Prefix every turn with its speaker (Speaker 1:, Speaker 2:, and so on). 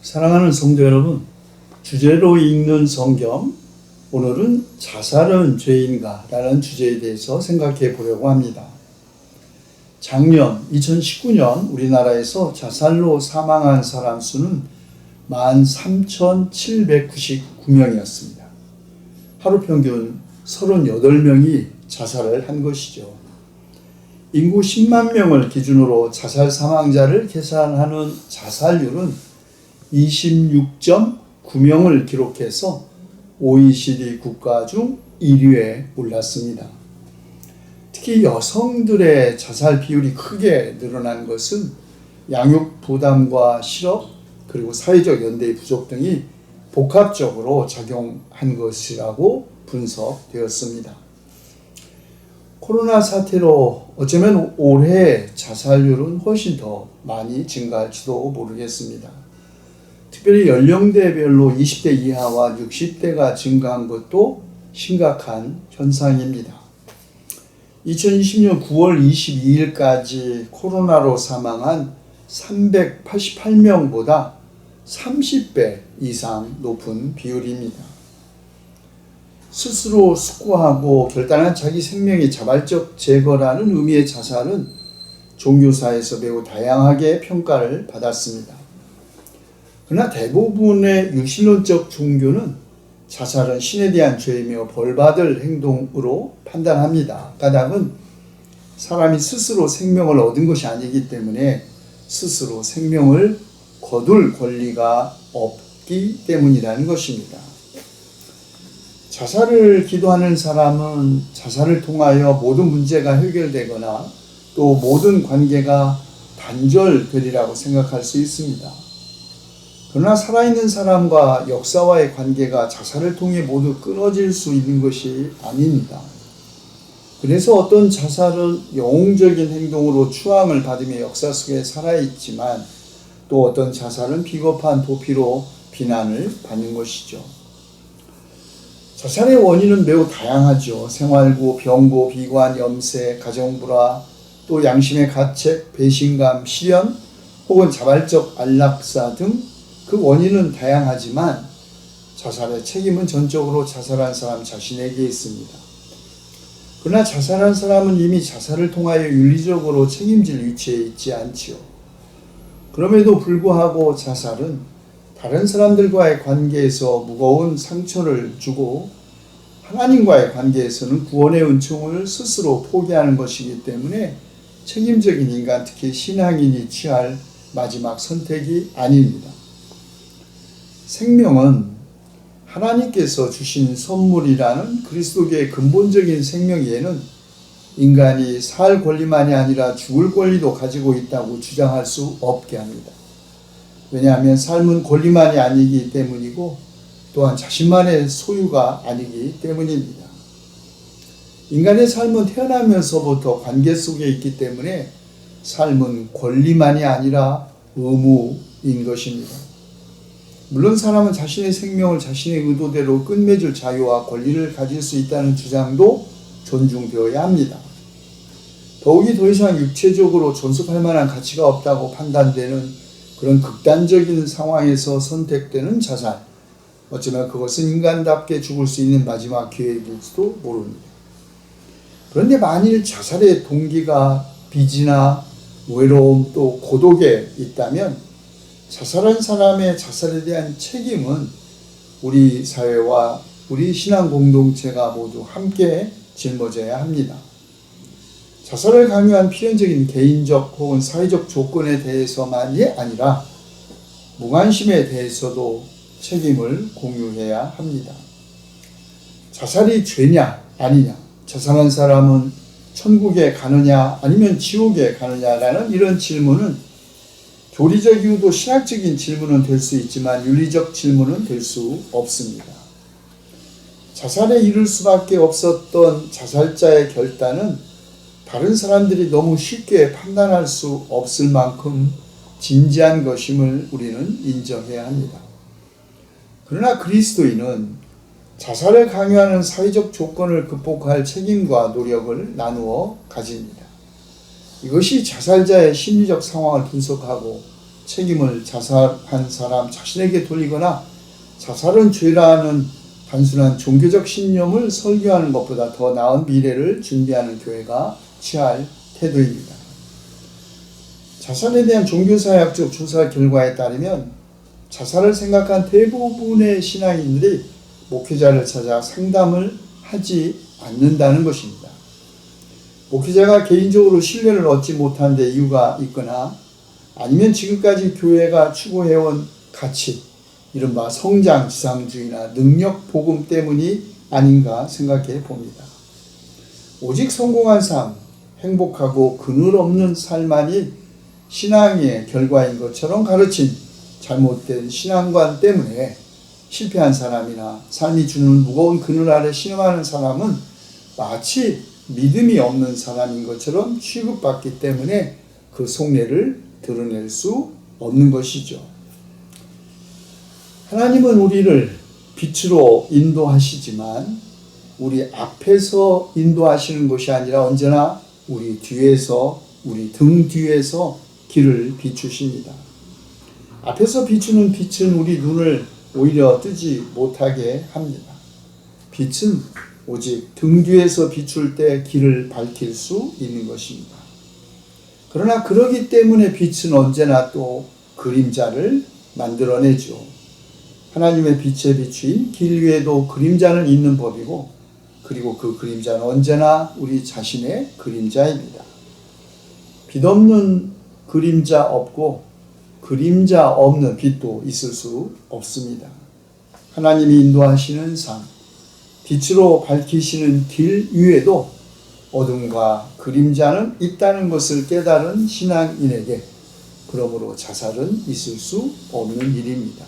Speaker 1: 사랑하는 성도 여러분, 주제로 읽는 성경, 오늘은 자살은 죄인가? 라는 주제에 대해서 생각해 보려고 합니다. 작년 2019년 우리나라에서 자살로 사망한 사람 수는 13,799명이었습니다. 하루 평균 38명이 자살을 한 것이죠. 인구 10만 명을 기준으로 자살 사망자를 계산하는 자살률은 26.9명을 기록해서 OECD 국가 중 1위에 올랐습니다. 특히 여성들의 자살 비율이 크게 늘어난 것은 양육 부담과 실업 그리고 사회적 연대의 부족 등이 복합적으로 작용한 것이라고 분석되었습니다. 코로나 사태로 어쩌면 올해 자살률은 훨씬 더 많이 증가할지도 모르겠습니다. 특별히 연령대별로 20대 이하와 60대가 증가한 것도 심각한 현상입니다. 2020년 9월 22일까지 코로나로 사망한 388명보다 30배 이상 높은 비율입니다. 스스로 숙고하고 결단한 자기 생명의 자발적 제거라는 의미의 자살은 종교사에서 매우 다양하게 평가를 받았습니다. 그러나 대부분의 유신론적 종교는 자살은 신에 대한 죄이며 벌받을 행동으로 판단합니다. 까닭은 사람이 스스로 생명을 얻은 것이 아니기 때문에 스스로 생명을 거둘 권리가 없기 때문이라는 것입니다. 자살을 기도하는 사람은 자살을 통하여 모든 문제가 해결되거나 또 모든 관계가 단절되리라고 생각할 수 있습니다. 그러나 살아있는 사람과 역사와의 관계가 자살을 통해 모두 끊어질 수 있는 것이 아닙니다. 그래서 어떤 자살은 영웅적인 행동으로 추앙을 받으며 역사 속에 살아있지만 또 어떤 자살은 비겁한 도피로 비난을 받는 것이죠. 자살의 원인은 매우 다양하죠. 생활고, 병고, 비관, 염세, 가정불화, 또 양심의 가책, 배신감, 시련, 혹은 자발적 안락사 등 그 원인은 다양하지만 자살의 책임은 전적으로 자살한 사람 자신에게 있습니다. 그러나 자살한 사람은 이미 자살을 통하여 윤리적으로 책임질 위치에 있지 않지요. 그럼에도 불구하고 자살은 다른 사람들과의 관계에서 무거운 상처를 주고 하나님과의 관계에서는 구원의 은총을 스스로 포기하는 것이기 때문에 책임적인 인간, 특히 신앙인이 취할 마지막 선택이 아닙니다. 생명은 하나님께서 주신 선물이라는 그리스도교의 근본적인 생명에는 인간이 살 권리만이 아니라 죽을 권리도 가지고 있다고 주장할 수 없게 합니다. 왜냐하면 삶은 권리만이 아니기 때문이고 또한 자신만의 소유가 아니기 때문입니다. 인간의 삶은 태어나면서부터 관계 속에 있기 때문에 삶은 권리만이 아니라 의무인 것입니다. 물론 사람은 자신의 생명을 자신의 의도대로 끝맺을 자유와 권리를 가질 수 있다는 주장도 존중되어야 합니다. 더욱이 더 이상 육체적으로 존속할 만한 가치가 없다고 판단되는 그런 극단적인 상황에서 선택되는 자살, 어쩌면 그것은 인간답게 죽을 수 있는 마지막 기회일지도 모릅니다. 그런데 만일 자살의 동기가 빚이나 외로움 또 고독에 있다면 자살한 사람의 자살에 대한 책임은 우리 사회와 우리 신앙 공동체가 모두 함께 짊어져야 합니다. 자살을 강요한 필연적인 개인적 혹은 사회적 조건에 대해서만이 아니라 무관심에 대해서도 책임을 공유해야 합니다. 자살이 죄냐 아니냐, 자살한 사람은 천국에 가느냐 아니면 지옥에 가느냐라는 이런 질문은 교리적 이유도 신학적인 질문은 될 수 있지만 윤리적 질문은 될 수 없습니다. 자살에 이를 수밖에 없었던 자살자의 결단은 다른 사람들이 너무 쉽게 판단할 수 없을 만큼 진지한 것임을 우리는 인정해야 합니다. 그러나 그리스도인은 자살을 강요하는 사회적 조건을 극복할 책임과 노력을 나누어 가집니다. 이것이 자살자의 심리적 상황을 분석하고 책임을 자살한 사람 자신에게 돌리거나 자살은 죄라는 단순한 종교적 신념을 설교하는 것보다 더 나은 미래를 준비하는 교회가 취할 태도입니다. 자살에 대한 종교사회학적 조사 결과에 따르면 자살을 생각한 대부분의 신앙인들이 목회자를 찾아 상담을 하지 않는다는 것입니다. 목회자가 개인적으로 신뢰를 얻지 못한 데 이유가 있거나 아니면 지금까지 교회가 추구해온 가치, 이른바 성장 지상주의나 능력 복음 때문이 아닌가 생각해 봅니다. 오직 성공한 삶, 행복하고 그늘 없는 삶만이 신앙의 결과인 것처럼 가르친 잘못된 신앙관 때문에 실패한 사람이나 삶이 주는 무거운 그늘 아래 신음하는 사람은 마치 믿음이 없는 사람인 것처럼 취급받기 때문에 그 속내를 드러낼 수 없는 것이죠. 하나님은 우리를 빛으로 인도하시지만 우리 앞에서 인도하시는 것이 아니라 언제나 우리 뒤에서, 우리 등 뒤에서 길을 비추십니다. 앞에서 비추는 빛은 우리 눈을 오히려 뜨지 못하게 합니다. 빛은 오직 등 뒤에서 비출 때 길을 밝힐 수 있는 것입니다. 그러나 그러기 때문에 빛은 언제나 또 그림자를 만들어내죠. 하나님의 빛에 비추인 길 위에도 그림자는 있는 법이고, 그리고 그 그림자는 언제나 우리 자신의 그림자입니다. 빛 없는 그림자 없고 그림자 없는 빛도 있을 수 없습니다. 하나님이 인도하시는 삶, 빛으로 밝히시는 길 위에도 어둠과 그림자는 있다는 것을 깨달은 신앙인에게 그러므로 자살은 있을 수 없는 일입니다.